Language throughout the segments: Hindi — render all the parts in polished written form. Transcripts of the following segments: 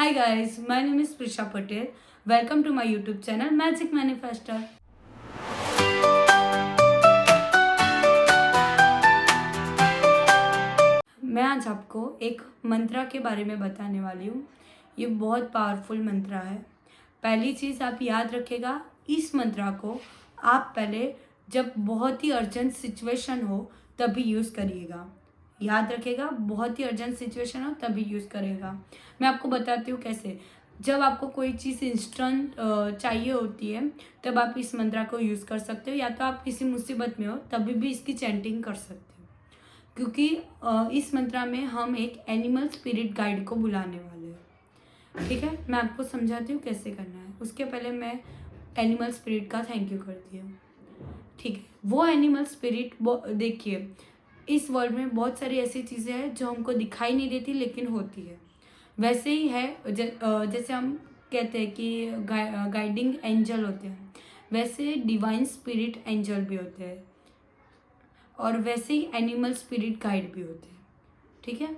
Hi guys, my name is Prisha Patel. Welcome to my YouTube channel Magic Manifester. मैं आज आपको एक मंत्रा के बारे में बताने वाली हूँ। ये बहुत पावरफुल मंत्रा है। पहली चीज़ आप याद रखिएगा, इस मंत्रा को आप पहले जब बहुत ही अर्जेंट सिचुएशन हो तभी यूज़ करिएगा। याद रखिएगा, बहुत ही अर्जेंट सिचुएशन हो तभी यूज़ करेगा। मैं आपको बताती हूँ कैसे। जब आपको कोई चीज़ इंस्टेंट चाहिए होती है तब आप इस मंत्रा को यूज़ कर सकते हो, या तो आप किसी मुसीबत में हो तभी भी इसकी चैंटिंग कर सकते हो। क्योंकि इस मंत्रा में हम एक एनिमल स्पिरिट गाइड को बुलाने वाले हैं। ठीक है, मैं आपको समझाती हूँ कैसे करना है। उसके पहले मैं एनिमल स्पिरिट का थैंक यू करती हूँ। ठीक है, वो एनिमल स्पिरिट, देखिए इस वर्ल्ड में बहुत सारी ऐसी चीज़ें हैं जो हमको दिखाई नहीं देती लेकिन होती है। वैसे ही है जैसे हम कहते हैं कि गाइडिंग एंजल होते हैं, वैसे डिवाइन स्पिरिट एंजल भी होते हैं, और वैसे ही एनिमल स्पिरिट गाइड भी होते हैं। ठीक है,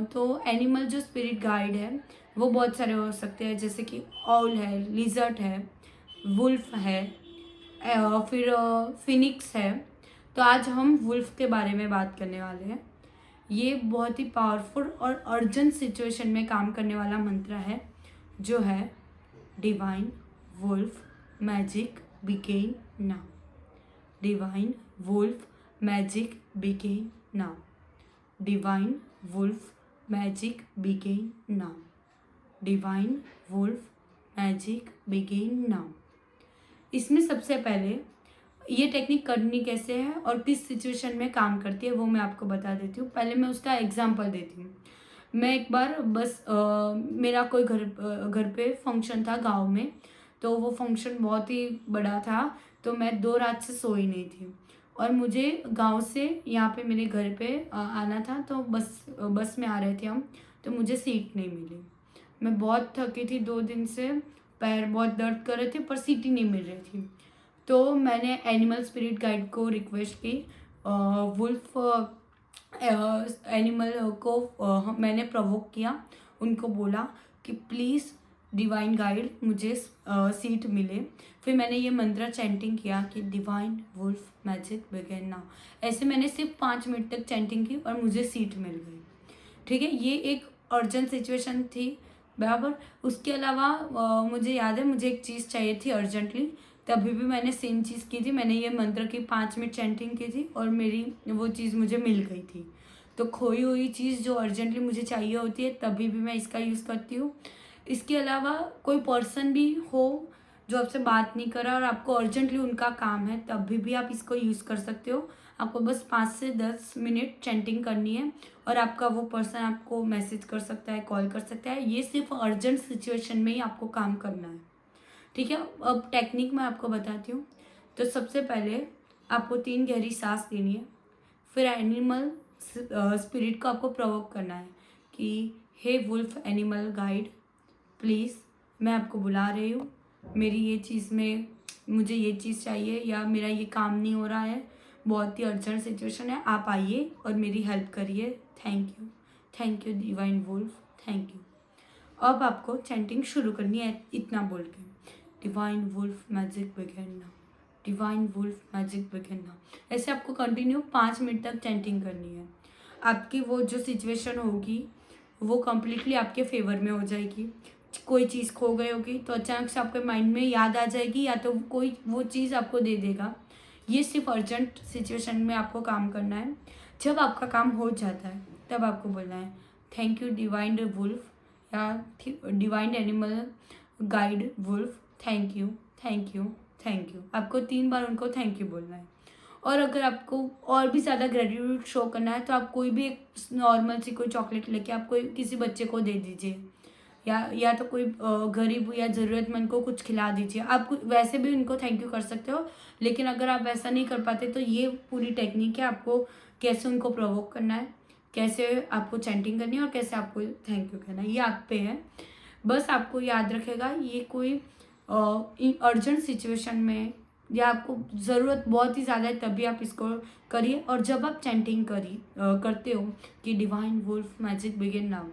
तो एनिमल जो स्पिरिट गाइड है वो बहुत सारे हो सकते हैं, जैसे कि ऑल है, लिजर्ट है, वुल्फ है, फिर फिनिक्स है। तो आज हम वुल्फ के बारे में बात करने वाले हैं। ये बहुत ही पावरफुल और अर्जेंट सिचुएशन में काम करने वाला मंत्र है, जो है divine wolf magic begin now. Divine wolf magic begin now. Divine wolf magic begin now. Divine wolf magic begin now. इसमें सबसे पहले ये टेक्निक करनी कैसे है और किस सिचुएशन में काम करती है वो मैं आपको बता देती हूँ। पहले मैं उसका एग्जांपल देती हूँ। मैं एक बार बस मेरा कोई घर पे फंक्शन था गांव में, तो वो फंक्शन बहुत ही बड़ा था, तो मैं 2 रात से सोई नहीं थी और मुझे गांव से यहाँ पे मेरे घर पे आना था। तो बस में आ रहे थे हम, तो मुझे सीट नहीं मिली। मैं बहुत थकी थी, 2 दिन से पैर बहुत दर्द कर रहे थे पर सीट ही नहीं मिल रही थी। तो मैंने एनिमल स्पिरिट गाइड को रिक्वेस्ट की, वुल्फ एनिमल को मैंने प्रोवोक किया, उनको बोला कि प्लीज़ डिवाइन गाइड मुझे सीट मिले। फिर मैंने ये मंत्र चैंटिंग किया कि divine wolf magic begin now. ऐसे मैंने सिर्फ 5 मिनट तक चैंटिंग की और मुझे सीट मिल गई। ठीक है, ये एक अर्जेंट सिचुएशन थी बराबर। उसके अलावा मुझे याद है, मुझे एक चीज़ चाहिए थी अर्जेंटली, तभी भी मैंने सेम चीज़ की थी। मैंने ये मंत्र की 5 मिनट चैंटिंग की थी और मेरी वो चीज़ मुझे मिल गई थी। तो खोई हुई चीज़ जो अर्जेंटली मुझे चाहिए होती है तभी भी मैं इसका यूज़ करती हूँ। इसके अलावा कोई पर्सन भी हो जो आपसे बात नहीं कर रहा और आपको अर्जेंटली उनका काम है, तभी भी आप इसको यूज़ कर सकते हो। आपको बस 5 से 10 मिनट चैंटिंग करनी है और आपका वो पर्सन आपको मैसेज कर सकता है, कॉल कर सकता है। ये सिर्फ अर्जेंट सिचुएशन में ही आपको काम करना है। ठीक है, अब टेक्निक मैं आपको बताती हूँ। तो सबसे पहले आपको 3 गहरी सांस लेनी है। फिर एनिमल स्पिरिट को आपको प्रोवोक करना है कि हे वुल्फ एनिमल गाइड, प्लीज़ मैं आपको बुला रही हूँ, मेरी ये चीज़ में मुझे ये चीज़ चाहिए, या मेरा ये काम नहीं हो रहा है, बहुत ही अर्जेंट सिचुएशन है, आप आइए और मेरी हेल्प करिए। Thank you divine wolf, thank you. अब आपको चैंटिंग शुरू करनी है इतना बोल के, divine wolf magic begin now. Divine wolf magic begin now. ऐसे आपको कंटिन्यू 5 मिनट तक चैंटिंग करनी है। आपकी वो जो सिचुएशन होगी वो कम्प्लीटली आपके फेवर में हो जाएगी। कोई चीज़ खो गई होगी तो अचानक से आपके माइंड में याद आ जाएगी, या तो कोई वो चीज़ आपको दे देगा। ये सिर्फ अर्जेंट सिचुएशन में आपको काम करना है। जब आपका काम हो जाता है तब आपको बोलना है थैंक यू डिवाइन वुल्फ या divine animal guide wolf, thank you thank you thank you. आपको 3 बार उनको थैंक यू बोलना है। और अगर आपको और भी ज़्यादा ग्रेटिट्यूड शो करना है तो आप कोई भी एक नॉर्मल सी कोई चॉकलेट लेके आप कोई किसी बच्चे को दे दीजिए, या तो कोई गरीब या ज़रूरतमंद को कुछ खिला दीजिए। आप वैसे भी उनको थैंक यू कर सकते हो, लेकिन अगर आप वैसा नहीं कर पाते तो ये पूरी टेक्निक है, आपको कैसे उनको प्रोवोक करना है, कैसे आपको चैंटिंग करनी है और कैसे आपको थैंक यू कहना है, ये आप पे है। बस आपको याद रखेगा, ये कोई अर्जेंट सिचुएशन में या आपको ज़रूरत बहुत ही ज़्यादा है तभी आप इसको करिए। और जब आप चैंटिंग करते हो कि divine wolf magic begin now,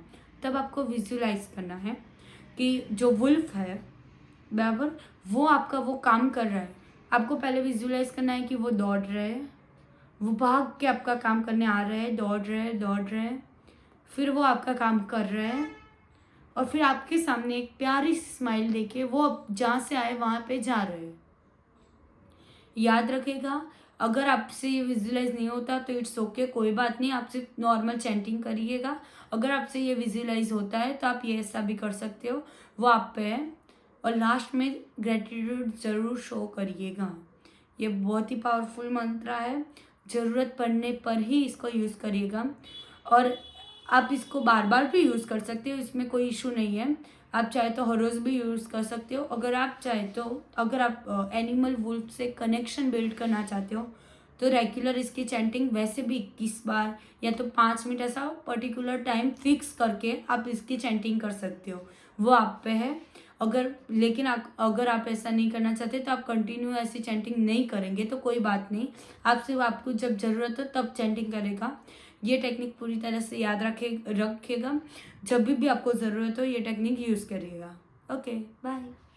तब आपको विजुलाइज करना है कि जो वुल्फ है बराबर वो आपका वो काम कर रहा है। आपको पहले विजुलाइज करना है कि वो दौड़ रहे हैं, वो भाग के आपका काम करने आ रहे हैं, दौड़ रहे हैं, फिर वो आपका काम कर रहे हैं और फिर आपके सामने एक प्यारी सी स्माइल देके वो जहाँ से आए वहाँ पे जा रहे हैं। याद रखेगा, अगर आपसे ये विजुलाइज नहीं होता तो इट्स ओके, कोई बात नहीं, आप सिर्फ नॉर्मल चैंटिंग करिएगा। अगर आपसे ये विजुलाइज होता है तो आप ये ऐसा भी कर सकते हो, वो आप पे है। और लास्ट में ग्रेटिट्यूड ज़रूर शो करिएगा। ये बहुत ही पावरफुल मंत्र है, ज़रूरत पड़ने पर ही इसको यूज़ करिएगा। और आप इसको बार बार भी यूज़ कर सकते हो, इसमें कोई इशू नहीं है। आप चाहे तो हर रोज़ भी यूज़ कर सकते हो। अगर आप चाहे तो, अगर आप एनिमल वुल्फ से कनेक्शन बिल्ड करना चाहते हो तो रेगुलर इसकी चैंटिंग वैसे भी 21 बार या तो 5 मिनट ऐसा पर्टिकुलर टाइम फिक्स करके आप इसकी चैंटिंग कर सकते हो, वो आप पे है। लेकिन अगर आप ऐसा नहीं करना चाहते तो आप कंटिन्यू ऐसी चैंटिंग नहीं करेंगे तो कोई बात नहीं, आप सिर्फ आपको जब ज़रूरत हो तब चैंटिंग करेगा। ये टेक्निक पूरी तरह से याद रखेगा, जब भी आपको ज़रूरत हो ये टेक्निक यूज़ करिएगा। Okay, bye.